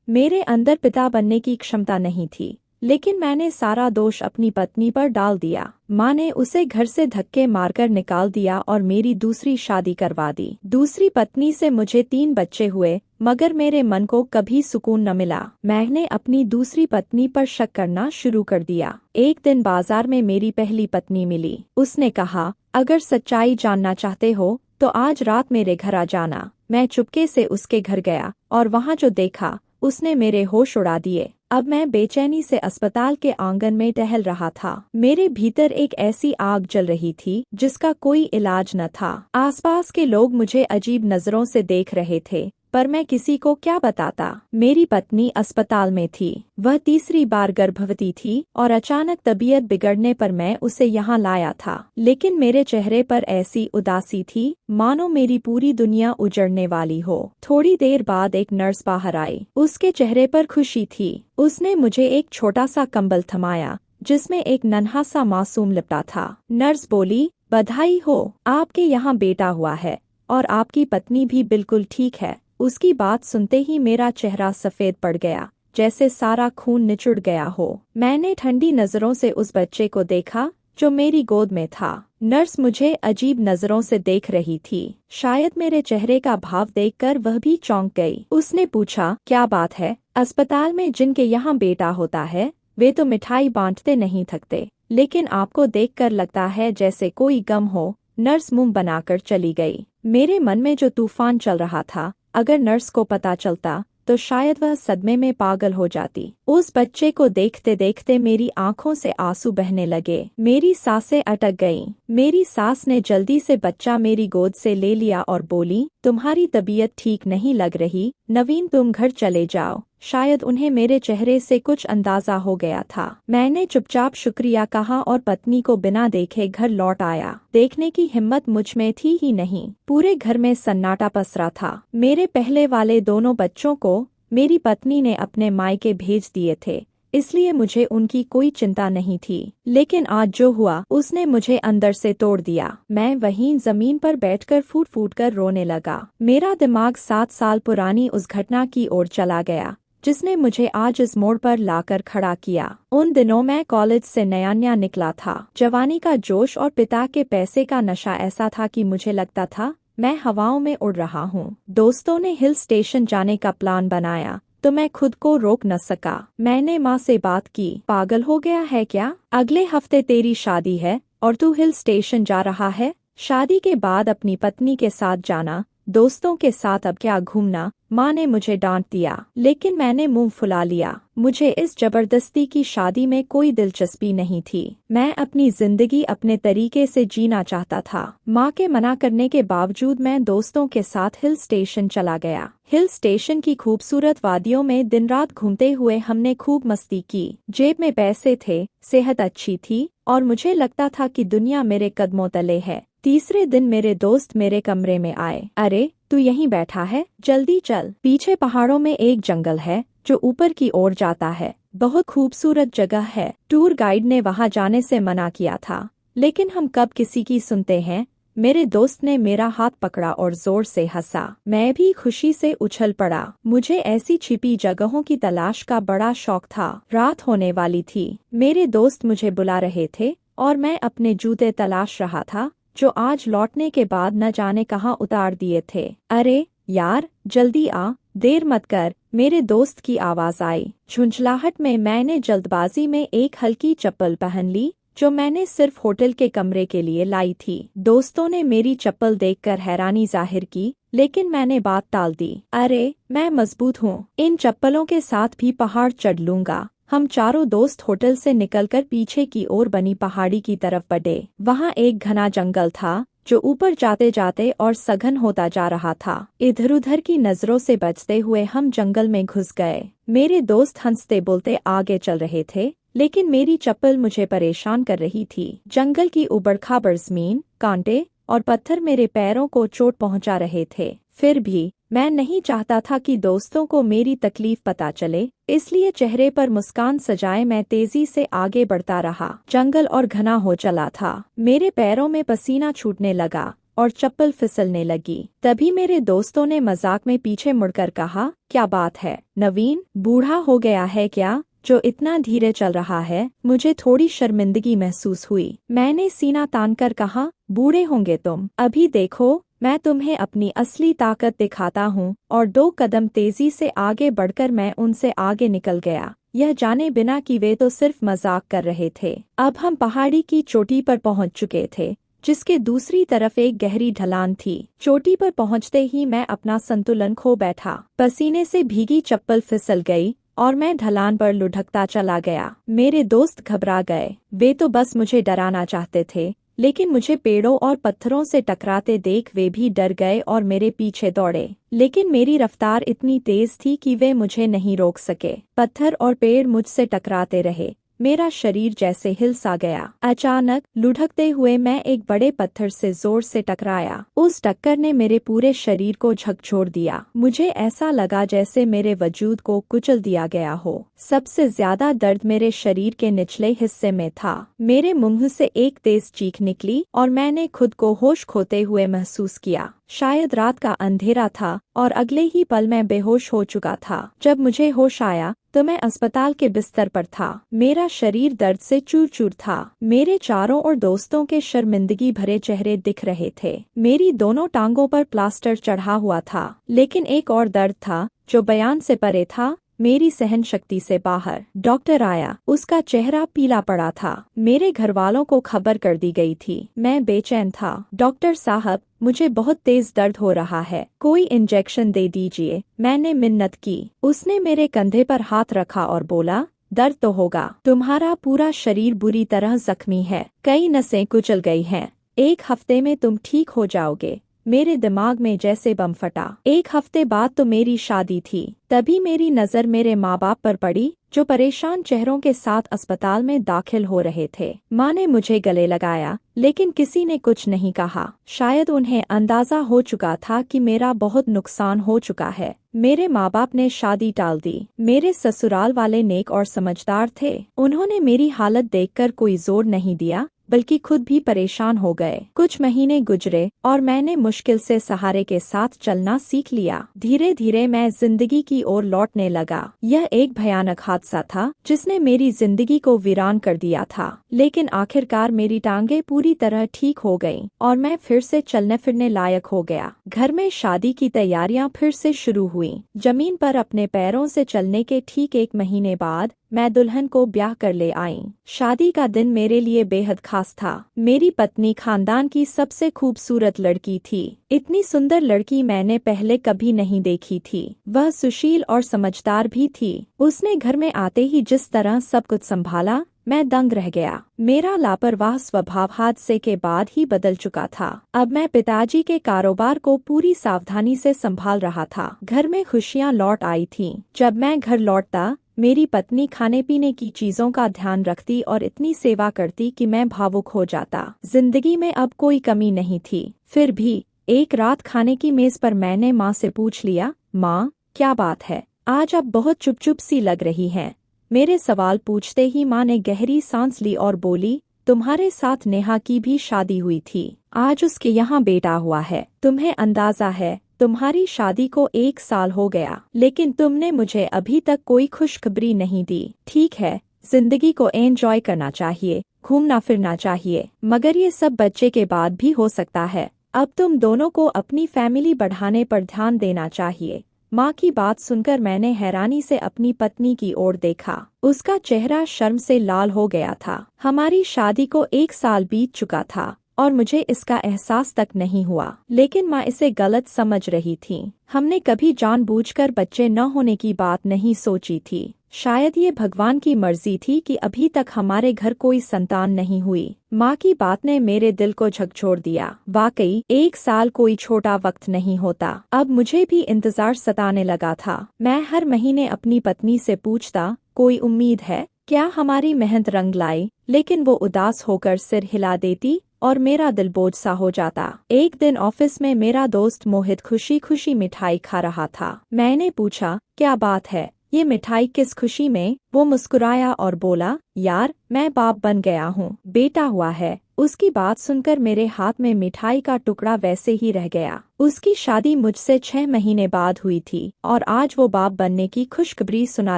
मेरे अंदर पिता बनने की क्षमता नहीं थी, लेकिन मैंने सारा दोष अपनी पत्नी पर डाल दिया। माँ ने उसे घर से धक्के मारकर निकाल दिया और मेरी दूसरी शादी करवा दी। दूसरी पत्नी से मुझे 3 बच्चे हुए, मगर मेरे मन को कभी सुकून न मिला। मैंने अपनी दूसरी पत्नी पर शक करना शुरू कर दिया। एक दिन बाजार में मेरी पहली पत्नी मिली। उसने कहा, अगर सच्चाई जानना चाहते हो तो आज रात मेरे घर आ जाना। मैं चुपके से उसके घर गया और वहाँ जो देखा उसने मेरे होश उड़ा दिए। अब मैं बेचैनी से अस्पताल के आंगन में टहल रहा था। मेरे भीतर एक ऐसी आग जल रही थी जिसका कोई इलाज न था। आसपास के लोग मुझे अजीब नजरों से देख रहे थे, पर मैं किसी को क्या बताता। मेरी पत्नी अस्पताल में थी। वह तीसरी बार गर्भवती थी और अचानक तबीयत बिगड़ने पर मैं उसे यहाँ लाया था। लेकिन मेरे चेहरे पर ऐसी उदासी थी मानो मेरी पूरी दुनिया उजड़ने वाली हो। थोड़ी देर बाद एक नर्स बाहर आई। उसके चेहरे पर खुशी थी। उसने मुझे एक छोटा सा कंबल थमाया जिसमें एक नन्हा सा मासूम लिपटा था। नर्स बोली, बधाई हो, आपके यहाँ बेटा हुआ है और आपकी पत्नी भी बिल्कुल ठीक है। उसकी बात सुनते ही मेरा चेहरा सफेद पड़ गया, जैसे सारा खून निचुड़ गया हो। मैंने ठंडी नजरों से उस बच्चे को देखा जो मेरी गोद में था। नर्स मुझे अजीब नजरों से देख रही थी। शायद मेरे चेहरे का भाव देखकर वह भी चौंक गई। उसने पूछा, क्या बात है? अस्पताल में जिनके यहाँ बेटा होता है वे तो मिठाई बांटते नहीं थकते, लेकिन आपको देखकर लगता है जैसे कोई गम हो। नर्स मुंह बनाकर चली गई। मेरे मन में जो तूफान चल रहा था, अगर नर्स को पता चलता तो शायद वह सदमे में पागल हो जाती। उस बच्चे को देखते देखते मेरी आंखों से आंसू बहने लगे। मेरी सांसें अटक गईं। मेरी सास ने जल्दी से बच्चा मेरी गोद से ले लिया और बोली, तुम्हारी तबीयत ठीक नहीं लग रही नवीन, तुम घर चले जाओ। शायद उन्हें मेरे चेहरे से कुछ अंदाजा हो गया था। मैंने चुपचाप शुक्रिया कहा और पत्नी को बिना देखे घर लौट आया। देखने की हिम्मत मुझ में थी ही नहीं। पूरे घर में सन्नाटा पसरा था। मेरे पहले वाले दोनों बच्चों को मेरी पत्नी ने अपने मायके भेज दिए थे, इसलिए मुझे उनकी कोई चिंता नहीं थी। लेकिन आज जो हुआ उसने मुझे अंदर से तोड़ दिया। मैं वहीं जमीन पर बैठकर फूट फूट कर रोने लगा। मेरा दिमाग 7 साल पुरानी उस घटना की ओर चला गया जिसने मुझे आज इस मोड़ पर लाकर खड़ा किया। उन दिनों मैं कॉलेज से नया निकला था। जवानी का जोश और पिता के पैसे का नशा ऐसा था कि मुझे लगता था मैं हवाओं में उड़ रहा हूँ। दोस्तों ने हिल स्टेशन जाने का प्लान बनाया तो मैं खुद को रोक न सका। मैंने माँ से बात की, पागल हो गया है क्या? अगले हफ्ते तेरी शादी है और तू हिल स्टेशन जा रहा है? शादी के बाद अपनी पत्नी के साथ जाना, दोस्तों के साथ अब क्या घूमना? माँ ने मुझे डांट दिया, लेकिन मैंने मुंह फुला लिया। मुझे इस जबरदस्ती की शादी में कोई दिलचस्पी नहीं थी। मैं अपनी जिंदगी अपने तरीके से जीना चाहता था। माँ के मना करने के बावजूद मैं दोस्तों के साथ हिल स्टेशन चला गया। हिल स्टेशन की खूबसूरत वादियों में दिन रात घूमते हुए हमने खूब मस्ती की। जेब में पैसे थे, सेहत अच्छी थी और मुझे लगता था कि दुनिया मेरे कदमों तले है। तीसरे दिन मेरे दोस्त मेरे कमरे में आए। अरे, तू यहीं बैठा है? जल्दी चल, पीछे पहाड़ों में एक जंगल है जो ऊपर की ओर जाता है। बहुत खूबसूरत जगह है। टूर गाइड ने वहां जाने से मना किया था, लेकिन हम कब किसी की सुनते हैं। मेरे दोस्त ने मेरा हाथ पकड़ा और जोर से हंसा। मैं भी खुशी से उछल पड़ा। मुझे ऐसी छिपी जगहों की तलाश का बड़ा शौक था। रात होने वाली थी। मेरे दोस्त मुझे बुला रहे थे और मैं अपने जूते तलाश रहा था जो आज लौटने के बाद न जाने कहाँ उतार दिए थे। अरे यार, जल्दी आ, देर मत कर, मेरे दोस्त की आवाज आई। झुंझलाहट में मैंने जल्दबाजी में एक हल्की चप्पल पहन ली जो मैंने सिर्फ होटल के कमरे के लिए लाई थी। दोस्तों ने मेरी चप्पल देखकर हैरानी जाहिर की, लेकिन मैंने बात टाल दी। अरे, मैं मजबूत हूँ, इन चप्पलों के साथ भी पहाड़ चढ़ लूंगा। हम चारों दोस्त होटल से निकलकर पीछे की ओर बनी पहाड़ी की तरफ बढ़े। वहाँ एक घना जंगल था जो ऊपर जाते जाते और सघन होता जा रहा था। इधर उधर की नजरों से बचते हुए हम जंगल में घुस गए। मेरे दोस्त हंसते बोलते आगे चल रहे थे, लेकिन मेरी चप्पल मुझे परेशान कर रही थी। जंगल की उबड़-खाबड़ जमीन, कांटे और पत्थर मेरे पैरों को चोट पहुंचा रहे थे। फिर भी मैं नहीं चाहता था कि दोस्तों को मेरी तकलीफ पता चले, इसलिए चेहरे पर मुस्कान सजाए मैं तेजी से आगे बढ़ता रहा। जंगल और घना हो चला था। मेरे पैरों में पसीना छूटने लगा। और चप्पल फिसलने लगी। तभी मेरे दोस्तों ने मजाक में पीछे मुड़कर कहा, क्या बात है नवीन, बूढ़ा हो गया है क्या जो इतना धीरे चल रहा है। मुझे थोड़ी शर्मिंदगी महसूस हुई। मैंने सीना तानकर कहा, बूढ़े होंगे तुम, अभी देखो मैं तुम्हें अपनी असली ताकत दिखाता हूँ। और 2 कदम तेजी से आगे बढ़कर मैं उनसे आगे निकल गया, यह जाने बिना कि वे तो सिर्फ मजाक कर रहे थे। अब हम पहाड़ी की चोटी पर पहुंच चुके थे, जिसके दूसरी तरफ एक गहरी ढलान थी। चोटी पर पहुंचते ही मैं अपना संतुलन खो बैठा। पसीने से भीगी चप्पल फिसल गई और मैं ढलान पर लुढ़कता चला गया। मेरे दोस्त घबरा गए, वे तो बस मुझे डराना चाहते थे, लेकिन मुझे पेड़ों और पत्थरों से टकराते देख वे भी डर गए और मेरे पीछे दौड़े। लेकिन मेरी रफ्तार इतनी तेज थी कि वे मुझे नहीं रोक सके। पत्थर और पेड़ मुझसे टकराते रहे, मेरा शरीर जैसे हिल सा गया। अचानक लुढ़कते हुए मैं एक बड़े पत्थर से जोर से टकराया। उस टक्कर ने मेरे पूरे शरीर को झकझोर दिया। मुझे ऐसा लगा जैसे मेरे वजूद को कुचल दिया गया हो। सबसे ज्यादा दर्द मेरे शरीर के निचले हिस्से में था। मेरे मुंह से एक तेज चीख निकली और मैंने खुद को होश खोते हुए महसूस किया। शायद रात का अंधेरा था और अगले ही पल मैं बेहोश हो चुका था। जब मुझे होश आया तो मैं अस्पताल के बिस्तर पर था। मेरा शरीर दर्द से चूर चूर था। मेरे चारों ओर दोस्तों के शर्मिंदगी भरे चेहरे दिख रहे थे। मेरी दोनों टांगों पर प्लास्टर चढ़ा हुआ था, लेकिन एक और दर्द था जो बयान से परे था, मेरी सहन शक्ति से बाहर। डॉक्टर आया, उसका चेहरा पीला पड़ा था। मेरे घरवालों को खबर कर दी गई थी। मैं बेचैन था। डॉक्टर साहब, मुझे बहुत तेज दर्द हो रहा है, कोई इंजेक्शन दे दीजिए, मैंने मिन्नत की। उसने मेरे कंधे पर हाथ रखा और बोला, दर्द तो होगा, तुम्हारा पूरा शरीर बुरी तरह जख्मी है, कई नसें कुचल गई हैं, 1 हफ्ते में तुम ठीक हो जाओगे। मेरे दिमाग में जैसे बम फटा। 1 हफ्ते बाद तो मेरी शादी थी। तभी मेरी नज़र मेरे माँ बाप पर पड़ी, जो परेशान चेहरों के साथ अस्पताल में दाखिल हो रहे थे। माँ ने मुझे गले लगाया, लेकिन किसी ने कुछ नहीं कहा। शायद उन्हें अंदाजा हो चुका था कि मेरा बहुत नुकसान हो चुका है। मेरे माँ बाप ने शादी टाल दी। मेरे ससुराल वाले नेक और समझदार थे। उन्होंने मेरी हालत देखकर कोई जोर नहीं दिया, बल्कि खुद भी परेशान हो गए। कुछ महीने गुजरे और मैंने मुश्किल से सहारे के साथ चलना सीख लिया। धीरे धीरे मैं जिंदगी की ओर लौटने लगा। यह एक भयानक हादसा था जिसने मेरी जिंदगी को वीरान कर दिया था, लेकिन आखिरकार मेरी टांगें पूरी तरह ठीक हो गईं और मैं फिर से चलने फिरने लायक हो गया। घर में शादी की तैयारियां फिर से शुरू हुईं। जमीन पर अपने पैरों से चलने के ठीक 1 महीने बाद मैं दुल्हन को ब्याह कर ले आई। शादी का दिन मेरे लिए बेहद खास था। मेरी पत्नी खानदान की सबसे खूबसूरत लड़की थी। इतनी सुंदर लड़की मैंने पहले कभी नहीं देखी थी। वह सुशील और समझदार भी थी। उसने घर में आते ही जिस तरह सब कुछ संभाला, मैं दंग रह गया। मेरा लापरवाह स्वभाव हादसे के बाद ही बदल चुका था। अब मैं पिताजी के कारोबार को पूरी सावधानी से संभाल रहा था। घर में खुशियां लौट आई थीं। जब मैं घर लौटता, मेरी पत्नी खाने पीने की चीजों का ध्यान रखती और इतनी सेवा करती कि मैं भावुक हो जाता। जिंदगी में अब कोई कमी नहीं थी। फिर भी एक रात खाने की मेज पर मैंने माँ से पूछ लिया, माँ, क्या बात है, आज आप बहुत चुप चुप सी लग रही हैं। मेरे सवाल पूछते ही माँ ने गहरी सांस ली और बोली, तुम्हारे साथ नेहा की भी शादी हुई थी। आज उसके यहाँ बेटा हुआ है। तुम्हें अंदाजा है, तुम्हारी शादी को 1 साल हो गया, लेकिन तुमने मुझे अभी तक कोई खुशखबरी नहीं दी। ठीक है, जिंदगी को एंजॉय करना चाहिए, घूमना फिरना चाहिए, मगर ये सब बच्चे के बाद भी हो सकता है। अब तुम दोनों को अपनी फैमिली बढ़ाने पर ध्यान देना चाहिए। माँ की बात सुनकर मैंने हैरानी से अपनी पत्नी की ओर देखा। उसका चेहरा शर्म से लाल हो गया था। हमारी शादी को 1 साल बीत चुका था और मुझे इसका एहसास तक नहीं हुआ, लेकिन माँ इसे गलत समझ रही थी। हमने कभी जानबूझकर बच्चे न होने की बात नहीं सोची थी। शायद ये भगवान की मर्जी थी कि अभी तक हमारे घर कोई संतान नहीं हुई। माँ की बात ने मेरे दिल को झकझोर दिया। वाकई 1 साल कोई छोटा वक्त नहीं होता। अब मुझे भी इंतजार सताने लगा था। मैं हर महीने अपनी पत्नी से पूछता, कोई उम्मीद है क्या, हमारी मेहनत रंग लाई, लेकिन वो उदास होकर सिर हिला देती और मेरा दिल बोझ सा हो जाता। एक दिन ऑफिस में मेरा दोस्त मोहित खुशी खुशी मिठाई खा रहा था। मैंने पूछा, क्या बात है, ये मिठाई किस खुशी में? वो मुस्कुराया और बोला, यार, मैं बाप बन गया हूँ, बेटा हुआ है। उसकी बात सुनकर मेरे हाथ में मिठाई का टुकड़ा वैसे ही रह गया। उसकी शादी मुझसे 6 महीने बाद हुई थी और आज वो बाप बनने की खुशखबरी सुना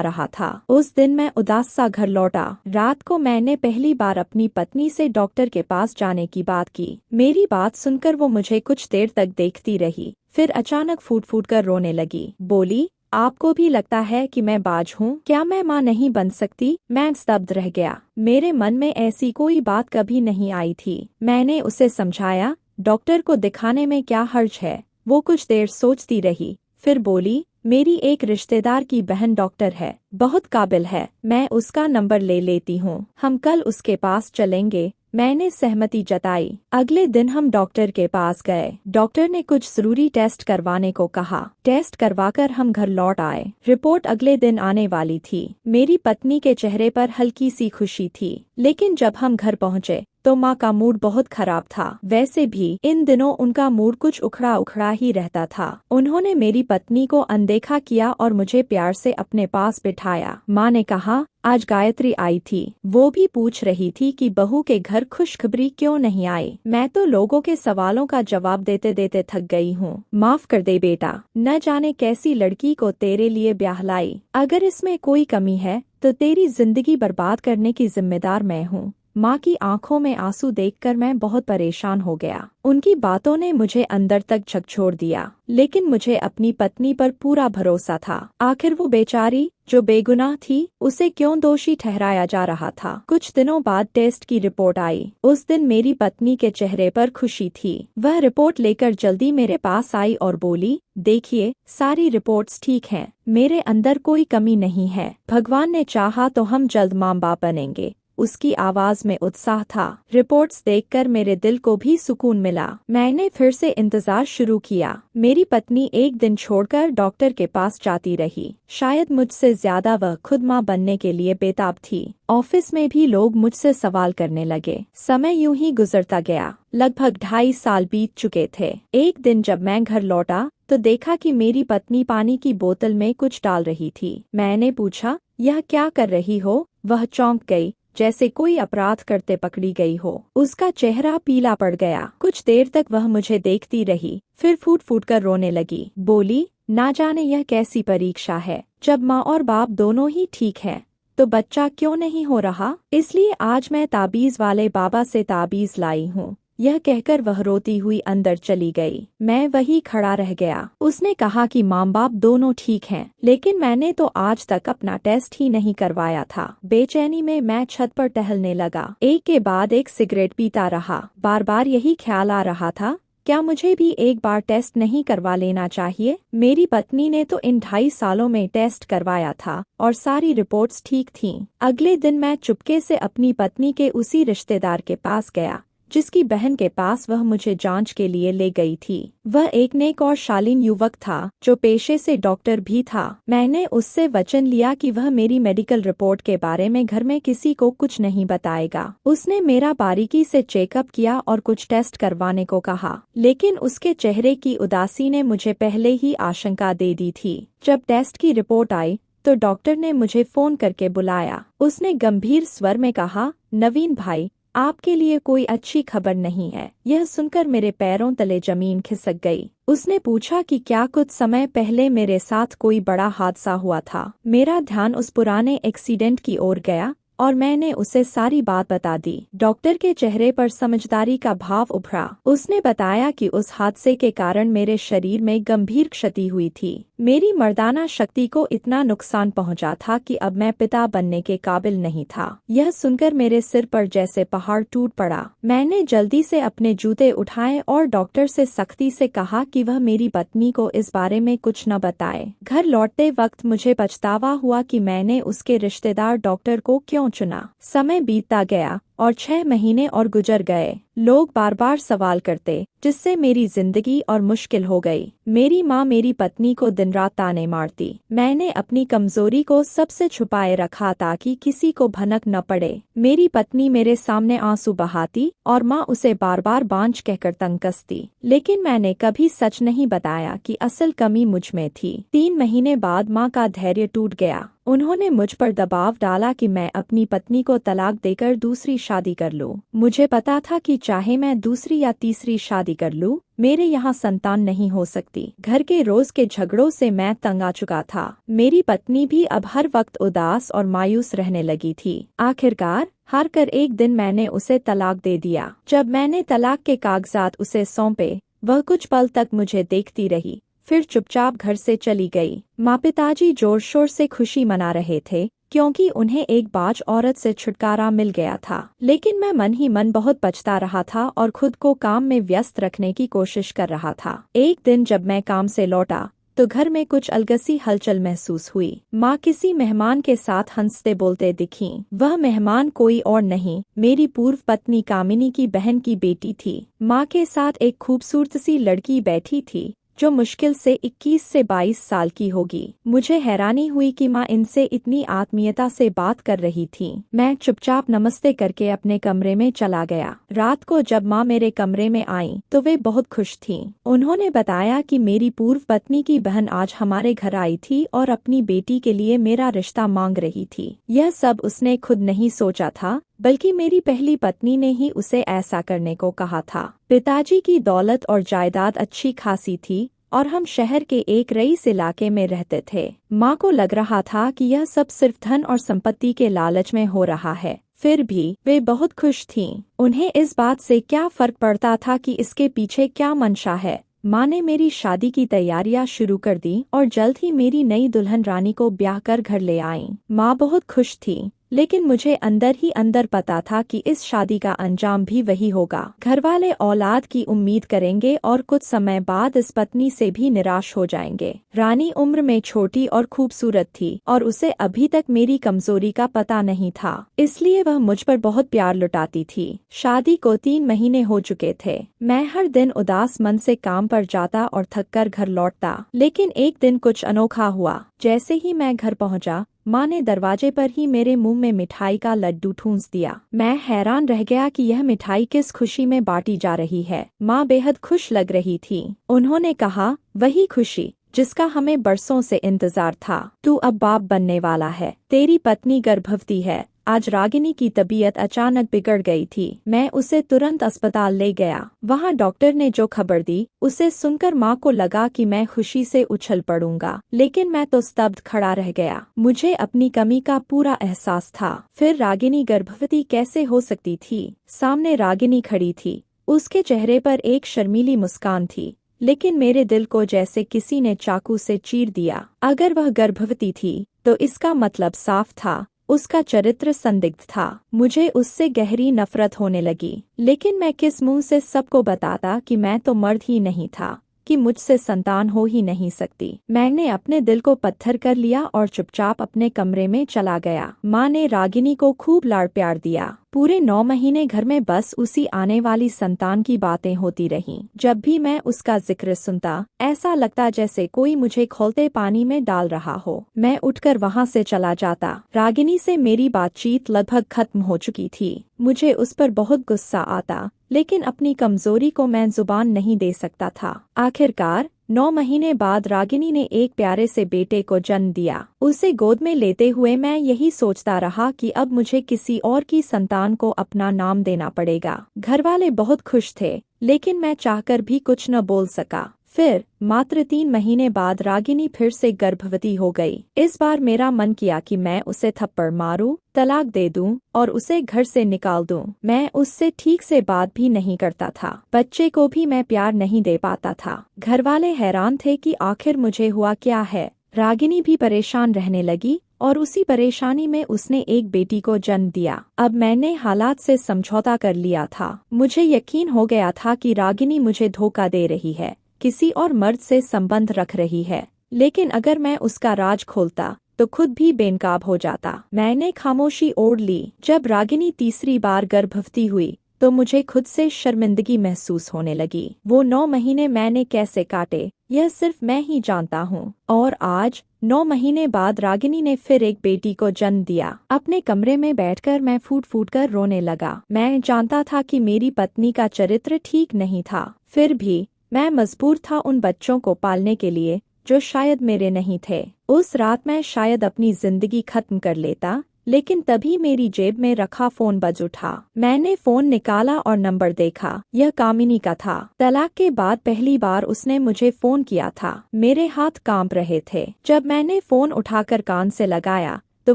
रहा था। उस दिन मैं उदास सा घर लौटा। रात को मैंने पहली बार अपनी पत्नी से डॉक्टर के पास जाने की बात की। मेरी बात सुनकर वो मुझे कुछ देर तक देखती रही, फिर अचानक फूट फूट कर रोने लगी। बोली, आपको भी लगता है कि मैं बाज हूँ? क्या मैं माँ नहीं बन सकती? मैं स्तब्ध रह गया। मेरे मन में ऐसी कोई बात कभी नहीं आई थी। मैंने उसे समझाया, डॉक्टर को दिखाने में क्या हर्ज है। वो कुछ देर सोचती रही, फिर बोली, मेरी एक रिश्तेदार की बहन डॉक्टर है, बहुत काबिल है, मैं उसका नंबर ले लेती हूँ, हम कल उसके पास चलेंगे। मैंने सहमति जताई। अगले दिन हम डॉक्टर के पास गए। डॉक्टर ने कुछ जरूरी टेस्ट करवाने को कहा। टेस्ट करवाकर हम घर लौट आए। रिपोर्ट अगले दिन आने वाली थी। मेरी पत्नी के चेहरे पर हल्की सी खुशी थी, लेकिन जब हम घर पहुंचे तो माँ का मूड बहुत खराब था। वैसे भी इन दिनों उनका मूड कुछ उखड़ा उखड़ा ही रहता था। उन्होंने मेरी पत्नी को अनदेखा किया और मुझे प्यार से अपने पास बिठाया। माँ ने कहा, आज गायत्री आई थी, वो भी पूछ रही थी कि बहू के घर खुशखबरी क्यों नहीं आई। मैं तो लोगों के सवालों का जवाब देते देते थक गई हूँ। माफ कर दे बेटा, न जाने कैसी लड़की को तेरे लिए ब्याह लाई। अगर इसमें कोई कमी है तो तेरी जिंदगी बर्बाद करने की जिम्मेदार मैं हूँ। माँ की आंखों में आंसू देखकर मैं बहुत परेशान हो गया। उनकी बातों ने मुझे अंदर तक झकझोर दिया, लेकिन मुझे अपनी पत्नी पर पूरा भरोसा था। आखिर वो बेचारी जो बेगुनाह थी, उसे क्यों दोषी ठहराया जा रहा था। कुछ दिनों बाद टेस्ट की रिपोर्ट आई। उस दिन मेरी पत्नी के चेहरे पर खुशी थी। वह रिपोर्ट लेकर जल्दी मेरे पास आई और बोली, देखिए, सारी रिपोर्ट्स ठीक हैं, मेरे अंदर कोई कमी नहीं है। भगवान ने चाहा तो हम जल्द माँ बाप बनेंगे। उसकी आवाज में उत्साह था। रिपोर्ट्स देखकर मेरे दिल को भी सुकून मिला। मैंने फिर से इंतजार शुरू किया। मेरी पत्नी एक दिन छोड़कर डॉक्टर के पास जाती रही। शायद मुझसे ज्यादा वह खुद माँ बनने के लिए बेताब थी। ऑफिस में भी लोग मुझसे सवाल करने लगे। समय यूं ही गुजरता गया। लगभग 2.5 साल बीत चुके थे। एक दिन जब मैं घर लौटा तो देखा कि मेरी पत्नी पानी की बोतल में कुछ डाल रही थी। मैंने पूछा, यह क्या कर रही हो? वह चौंक गई, जैसे कोई अपराध करते पकड़ी गई हो। उसका चेहरा पीला पड़ गया। कुछ देर तक वह मुझे देखती रही, फिर फूट फूट कर रोने लगी। बोली, ना जाने यह कैसी परीक्षा है। जब माँ और बाप दोनों ही ठीक हैं, तो बच्चा क्यों नहीं हो रहा? इसलिए आज मैं ताबीज वाले बाबा से ताबीज लाई हूँ। यह कहकर वह रोती हुई अंदर चली गई। मैं वही खड़ा रह गया। उसने कहा कि माँ बाप दोनों ठीक हैं, लेकिन मैंने तो आज तक अपना टेस्ट ही नहीं करवाया था। बेचैनी में मैं छत पर टहलने लगा। एक के बाद एक सिगरेट पीता रहा। बार बार यही ख्याल आ रहा था, क्या मुझे भी एक बार टेस्ट नहीं करवा लेना चाहिए? मेरी पत्नी ने तो इन 2.5 सालों में टेस्ट करवाया था और सारी रिपोर्ट्स ठीक थीं। अगले दिन मैं चुपके से अपनी पत्नी के उसी रिश्तेदार के पास गया जिसकी बहन के पास वह मुझे जांच के लिए ले गई थी। वह एक नेक और शालीन युवक था जो पेशे से डॉक्टर भी था। मैंने उससे वचन लिया कि वह मेरी मेडिकल रिपोर्ट के बारे में घर में किसी को कुछ नहीं बताएगा। उसने मेरा बारीकी से चेकअप किया और कुछ टेस्ट करवाने को कहा, लेकिन उसके चेहरे की उदासी ने मुझे पहले ही आशंका दे दी थी। जब टेस्ट की रिपोर्ट आई तो डॉक्टर ने मुझे फोन करके बुलाया। उसने गंभीर स्वर में कहा, नवीन भाई, आपके लिए कोई अच्छी खबर नहीं है। यह सुनकर मेरे पैरों तले जमीन खिसक गई। उसने पूछा कि क्या कुछ समय पहले मेरे साथ कोई बड़ा हादसा हुआ था। मेरा ध्यान उस पुराने एक्सीडेंट की ओर गया और मैंने उसे सारी बात बता दी। डॉक्टर के चेहरे पर समझदारी का भाव उभरा। उसने बताया कि उस हादसे के कारण मेरे शरीर में गंभीर क्षति हुई थी। मेरी मर्दाना शक्ति को इतना नुकसान पहुंचा था कि अब मैं पिता बनने के काबिल नहीं था। यह सुनकर मेरे सिर पर जैसे पहाड़ टूट पड़ा। मैंने जल्दी से अपने जूते उठाए और डॉक्टर से सख्ती से कहा कि वह मेरी पत्नी को इस बारे में कुछ न बताए। घर लौटते वक्त मुझे पछतावा हुआ कि मैंने उसके रिश्तेदार डॉक्टर को क्यों चुना। समय बीतता गया और 6 महीने और गुजर गए। लोग बार बार सवाल करते, जिससे मेरी जिंदगी और मुश्किल हो गई। मेरी माँ मेरी पत्नी को दिन रात ताने मारती। मैंने अपनी कमजोरी को सबसे छुपाए रखा ताकि किसी को भनक न पड़े। मेरी पत्नी मेरे सामने आंसू बहाती और माँ उसे बार बार बांझ कहकर तंग कसती, लेकिन मैंने कभी सच नहीं बताया कि असल कमी मुझ में थी। 3 महीने बाद माँ का धैर्य टूट गया। उन्होंने मुझ पर दबाव डाला कि मैं अपनी पत्नी को तलाक देकर दूसरी शादी कर लूं। मुझे पता था कि चाहे मैं दूसरी या तीसरी शादी कर लूं, मेरे यहाँ संतान नहीं हो सकती। घर के रोज के झगड़ों से मैं तंग आ चुका था। मेरी पत्नी भी अब हर वक्त उदास और मायूस रहने लगी थी। आखिरकार हार कर एक दिन मैंने उसे तलाक दे दिया। जब मैंने तलाक के कागजात उसे सौंपे, वह कुछ पल तक मुझे देखती रही, फिर चुपचाप घर से चली गई। माँ पिताजी जोर शोर से खुशी मना रहे थे क्योंकि उन्हें एक बाज औरत से छुटकारा मिल गया था। लेकिन मैं मन ही मन बहुत पछता रहा था और खुद को काम में व्यस्त रखने की कोशिश कर रहा था। एक दिन जब मैं काम से लौटा तो घर में कुछ अलगसी हलचल महसूस हुई। माँ किसी मेहमान के साथ हंसते बोलते दिखीं। वह मेहमान कोई और नहीं, मेरी पूर्व पत्नी कामिनी की बहन की बेटी थी। माँ के साथ एक खूबसूरत सी लड़की बैठी थी जो मुश्किल से 21 से 22 साल की होगी। मुझे हैरानी हुई कि माँ इनसे इतनी आत्मीयता से बात कर रही थी। मैं चुपचाप नमस्ते करके अपने कमरे में चला गया। रात को जब माँ मेरे कमरे में आईं तो वे बहुत खुश थीं। उन्होंने बताया कि मेरी पूर्व पत्नी की बहन आज हमारे घर आई थी और अपनी बेटी के लिए मेरा रिश्ता मांग रही थी। यह सब उसने खुद नहीं सोचा था, बल्कि मेरी पहली पत्नी ने ही उसे ऐसा करने को कहा था। पिताजी की दौलत और जायदाद अच्छी खासी थी और हम शहर के एक रईस इलाके में रहते थे। माँ को लग रहा था कि यह सब सिर्फ धन और संपत्ति के लालच में हो रहा है। फिर भी वे बहुत खुश थीं। उन्हें इस बात से क्या फर्क पड़ता था कि इसके पीछे क्या मंशा है। माँ ने मेरी शादी की तैयारियां शुरू कर दी और जल्द ही मेरी नई दुल्हन रानी को ब्याह कर घर ले आईं। माँ बहुत खुश थी, लेकिन मुझे अंदर ही अंदर पता था कि इस शादी का अंजाम भी वही होगा। घरवाले औलाद की उम्मीद करेंगे और कुछ समय बाद इस पत्नी से भी निराश हो जाएंगे। रानी उम्र में छोटी और खूबसूरत थी और उसे अभी तक मेरी कमजोरी का पता नहीं था, इसलिए वह मुझ पर बहुत प्यार लुटाती थी। शादी को 3 महीने हो चुके थे। मैं हर दिन उदास मन से काम पर जाता और थककर घर लौटता, लेकिन एक दिन कुछ अनोखा हुआ। जैसे ही मैं घर पहुंचा, माँ ने दरवाजे पर ही मेरे मुंह में मिठाई का लड्डू ठूंस दिया। मैं हैरान रह गया कि यह मिठाई किस खुशी में बांटी जा रही है। माँ बेहद खुश लग रही थी। उन्होंने कहा, वही खुशी जिसका हमें बरसों से इंतजार था। तू अब बाप बनने वाला है। तेरी पत्नी गर्भवती है। आज रागिनी की तबीयत अचानक बिगड़ गई थी। मैं उसे तुरंत अस्पताल ले गया। वहाँ डॉक्टर ने जो खबर दी, उसे सुनकर माँ को लगा कि मैं खुशी से उछल पड़ूंगा, लेकिन मैं तो स्तब्ध खड़ा रह गया। मुझे अपनी कमी का पूरा एहसास था। फिर रागिनी गर्भवती कैसे हो सकती थी? सामने रागिनी खड़ी थी। उसके चेहरे पर एक शर्मीली मुस्कान थी, लेकिन मेरे दिल को जैसे किसी ने चाकू से चीर दिया। अगर वह गर्भवती थी तो इसका मतलब साफ था, उसका चरित्र संदिग्ध था। मुझे उससे गहरी नफरत होने लगी, लेकिन मैं किस मुंह से सबको बताता कि मैं तो मर्द ही नहीं था, कि मुझसे संतान हो ही नहीं सकती। मैंने अपने दिल को पत्थर कर लिया और चुपचाप अपने कमरे में चला गया। माँ ने रागिनी को खूब लाड़ प्यार दिया। पूरे 9 महीने घर में बस उसी आने वाली संतान की बातें होती रहीं। जब भी मैं उसका जिक्र सुनता, ऐसा लगता जैसे कोई मुझे खौलते पानी में डाल रहा हो। मैं उठकर वहाँ से चला जाता। रागिनी से मेरी बातचीत लगभग खत्म हो चुकी थी। मुझे उस पर बहुत गुस्सा आता, लेकिन अपनी कमजोरी को मैं जुबान नहीं दे सकता था। आखिरकार 9 महीने बाद रागिनी ने एक प्यारे से बेटे को जन्म दिया। उसे गोद में लेते हुए मैं यही सोचता रहा कि अब मुझे किसी और की संतान को अपना नाम देना पड़ेगा। घरवाले बहुत खुश थे, लेकिन मैं चाहकर भी कुछ न बोल सका। फिर मात्र 3 महीने बाद रागिनी फिर से गर्भवती हो गई। इस बार मेरा मन किया कि मैं उसे थप्पड़ मारूं, तलाक दे दूं और उसे घर से निकाल दूं। मैं उससे ठीक से बात भी नहीं करता था। बच्चे को भी मैं प्यार नहीं दे पाता था। घरवाले हैरान थे कि आखिर मुझे हुआ क्या है। रागिनी भी परेशान रहने लगी और उसी परेशानी में उसने एक बेटी को जन्म दिया। अब मैंने हालात से समझौता कर लिया था। मुझे यकीन हो गया था कि रागिनी मुझे धोखा दे रही है, किसी और मर्द से संबंध रख रही है। लेकिन अगर मैं उसका राज खोलता तो खुद भी बेनकाब हो जाता। मैंने खामोशी ओढ़ ली। जब रागिनी तीसरी बार गर्भवती हुई तो मुझे खुद से शर्मिंदगी महसूस होने लगी। वो 9 महीने मैंने कैसे काटे, यह सिर्फ मैं ही जानता हूँ। और आज 9 महीने बाद रागिनी ने फिर एक बेटी को जन्म दिया। अपने कमरे में बैठकर मैं फूट फूट कर रोने लगा। मैं जानता था कि मेरी पत्नी का चरित्र ठीक नहीं था, फिर भी मैं मजबूर था उन बच्चों को पालने के लिए जो शायद मेरे नहीं थे। उस रात मैं शायद अपनी जिंदगी खत्म कर लेता, लेकिन तभी मेरी जेब में रखा फोन बज उठा। मैंने फोन निकाला और नंबर देखा। यह कामिनी का था। तलाक के बाद पहली बार उसने मुझे फोन किया था। मेरे हाथ कांप रहे थे। जब मैंने फोन उठाकर कान से लगाया तो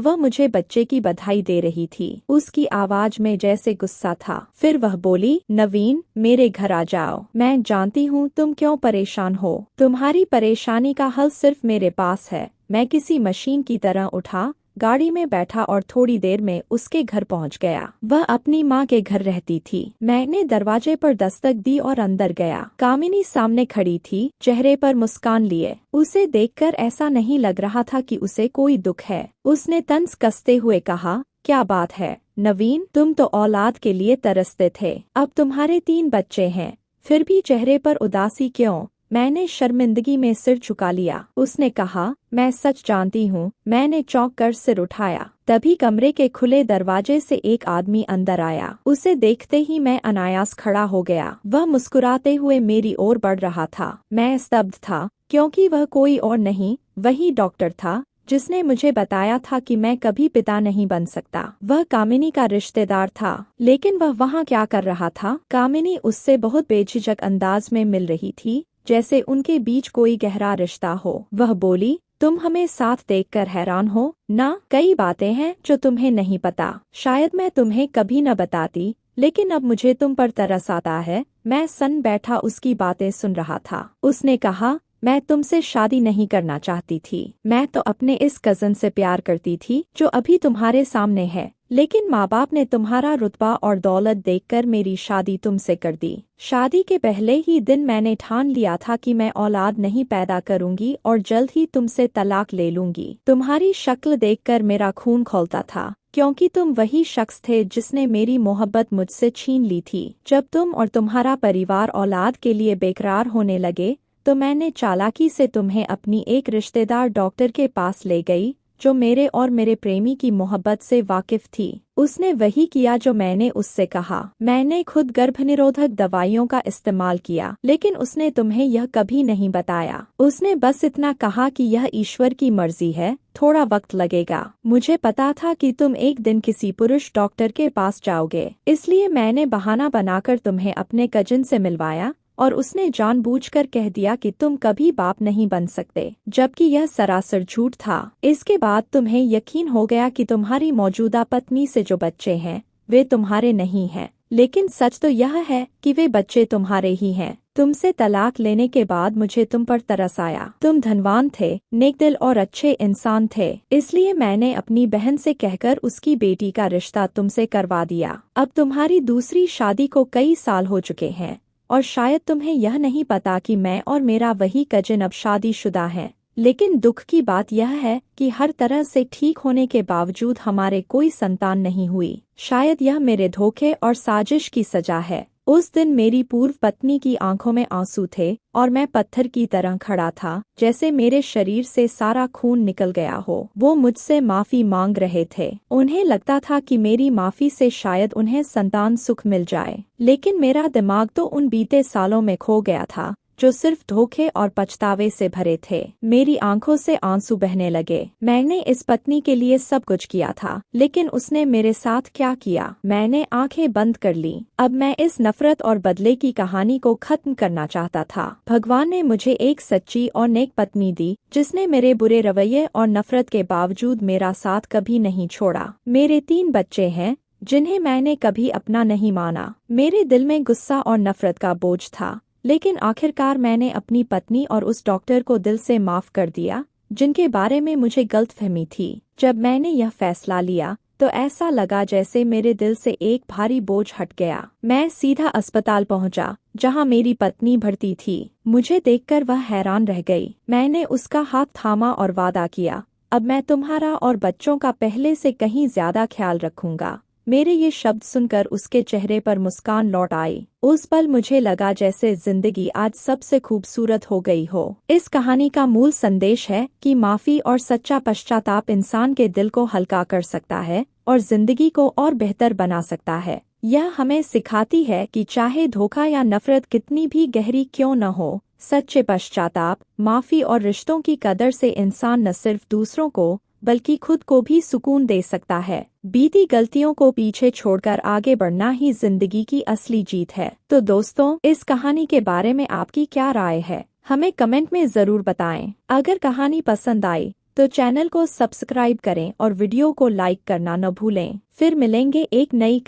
वह मुझे बच्चे की बधाई दे रही थी। उसकी आवाज में जैसे गुस्सा था। फिर वह बोली, नवीन, मेरे घर आ जाओ। मैं जानती हूँ तुम क्यों परेशान हो। तुम्हारी परेशानी का हल सिर्फ मेरे पास है। मैं किसी मशीन की तरह उठा, गाड़ी में बैठा और थोड़ी देर में उसके घर पहुंच गया। वह अपनी माँ के घर रहती थी। मैंने दरवाजे पर दस्तक दी और अंदर गया। कामिनी सामने खड़ी थी, चेहरे पर मुस्कान लिए। उसे देखकर ऐसा नहीं लग रहा था कि उसे कोई दुख है। उसने तंज कसते हुए कहा, क्या बात है नवीन, तुम तो औलाद के लिए तरसते थे। अब तुम्हारे 3 बच्चे हैं, फिर भी चेहरे पर उदासी क्यों? मैंने शर्मिंदगी में सिर झुका लिया। उसने कहा, मैं सच जानती हूँ। मैंने चौंक कर सिर उठाया। तभी कमरे के खुले दरवाजे से एक आदमी अंदर आया। उसे देखते ही मैं अनायास खड़ा हो गया। वह मुस्कुराते हुए मेरी ओर बढ़ रहा था। मैं स्तब्ध था, क्योंकि वह कोई और नहीं, वही डॉक्टर था जिसने मुझे बताया था कि मैं कभी पिता नहीं बन सकता। वह कामिनी का रिश्तेदार था, लेकिन वह वहाँ क्या कर रहा था? कामिनी उससे बहुत बेझिझक अंदाज में मिल रही थी, जैसे उनके बीच कोई गहरा रिश्ता हो। वह बोली, तुम हमें साथ देखकर हैरान हो ना? कई बातें हैं जो तुम्हें नहीं पता। शायद मैं तुम्हें कभी न बताती, लेकिन अब मुझे तुम पर तरस आता है। मैं सन बैठा उसकी बातें सुन रहा था। उसने कहा, मैं तुमसे शादी नहीं करना चाहती थी। मैं तो अपने इस कजन से प्यार करती थी जो अभी तुम्हारे सामने है, लेकिन माँ बाप ने तुम्हारा रुतबा और दौलत देखकर मेरी शादी तुमसे कर दी। शादी के पहले ही दिन मैंने ठान लिया था कि मैं औलाद नहीं पैदा करूंगी और जल्द ही तुमसे तलाक ले लूंगी। तुम्हारी शक्ल देखकर मेरा खून खौलता था, क्योंकि तुम वही शख्स थे जिसने मेरी मोहब्बत मुझसे छीन ली थी। जब तुम और तुम्हारा परिवार औलाद के लिए बेकरार होने लगे तो मैंने चालाकी से तुम्हें अपनी एक रिश्तेदार डॉक्टर के पास ले गई, जो मेरे और मेरे प्रेमी की मोहब्बत से वाकिफ थी। उसने वही किया जो मैंने उससे कहा। मैंने खुद गर्भनिरोधक दवाइयों का इस्तेमाल किया, लेकिन उसने तुम्हें यह कभी नहीं बताया। उसने बस इतना कहा कि यह ईश्वर की मर्जी है, थोड़ा वक्त लगेगा। मुझे पता था कि तुम एक दिन किसी पुरुष डॉक्टर के पास जाओगे, इसलिए मैंने बहाना बनाकर तुम्हें अपने कजिन से मिलवाया और उसने जानबूझकर कह दिया कि तुम कभी बाप नहीं बन सकते, जबकि यह सरासर झूठ था। इसके बाद तुम्हें यकीन हो गया कि तुम्हारी मौजूदा पत्नी से जो बच्चे हैं वे तुम्हारे नहीं हैं, लेकिन सच तो यह है कि वे बच्चे तुम्हारे ही हैं। तुमसे तलाक लेने के बाद मुझे तुम पर तरस आया। तुम धनवान थे, नेकदिल और अच्छे इंसान थे, इसलिए मैंने अपनी बहन से कहकर उसकी बेटी का रिश्ता तुमसे करवा दिया। अब तुम्हारी दूसरी शादी को कई साल हो चुके हैं और शायद तुम्हें यह नहीं पता कि मैं और मेरा वही कजिन अब शादीशुदा हैं। लेकिन दुख की बात यह है कि हर तरह से ठीक होने के बावजूद हमारे कोई संतान नहीं हुई। शायद यह मेरे धोखे और साजिश की सजा है। उस दिन मेरी पूर्व पत्नी की आंखों में आंसू थे और मैं पत्थर की तरह खड़ा था, जैसे मेरे शरीर से सारा खून निकल गया हो। वो मुझसे माफी मांग रहे थे। उन्हें लगता था कि मेरी माफी से शायद उन्हें संतान सुख मिल जाए, लेकिन मेरा दिमाग तो उन बीते सालों में खो गया था जो सिर्फ धोखे और पछतावे से भरे थे। मेरी आंखों से आंसू बहने लगे। मैंने इस पत्नी के लिए सब कुछ किया था, लेकिन उसने मेरे साथ क्या किया? मैंने आंखें बंद कर ली। अब मैं इस नफरत और बदले की कहानी को खत्म करना चाहता था। भगवान ने मुझे एक सच्ची और नेक पत्नी दी, जिसने मेरे बुरे रवैये और नफरत के बावजूद मेरा साथ कभी नहीं छोड़ा। मेरे 3 बच्चे हैं, जिन्हें मैंने कभी अपना नहीं माना। मेरे दिल में गुस्सा और नफरत का बोझ था, लेकिन आखिरकार मैंने अपनी पत्नी और उस डॉक्टर को दिल से माफ कर दिया, जिनके बारे में मुझे गलतफहमी थी। जब मैंने यह फैसला लिया तो ऐसा लगा जैसे मेरे दिल से एक भारी बोझ हट गया। मैं सीधा अस्पताल पहुंचा, जहां मेरी पत्नी भर्ती थी। मुझे देखकर वह हैरान रह गई। मैंने उसका हाथ थामा और वादा किया, अब मैं तुम्हारा और बच्चों का पहले से कहीं ज्यादा ख्याल रखूंगा। मेरे ये शब्द सुनकर उसके चेहरे पर मुस्कान लौट आई। उस पल मुझे लगा जैसे जिंदगी आज सबसे खूबसूरत हो गई हो। इस कहानी का मूल संदेश है कि माफी और सच्चा पश्चाताप इंसान के दिल को हल्का कर सकता है और जिंदगी को और बेहतर बना सकता है। यह हमें सिखाती है कि चाहे धोखा या नफरत कितनी भी गहरी क्यों न हो, सच्चे पश्चाताप, माफ़ी और रिश्तों की कदर से इंसान न सिर्फ दूसरों को बल्कि खुद को भी सुकून दे सकता है। बीती गलतियों को पीछे छोड़कर आगे बढ़ना ही जिंदगी की असली जीत है। तो दोस्तों, इस कहानी के बारे में आपकी क्या राय है, हमें कमेंट में ज़रूर बताएं। अगर कहानी पसंद आई तो चैनल को सब्सक्राइब करें और वीडियो को लाइक करना न भूलें। फिर मिलेंगे एक नई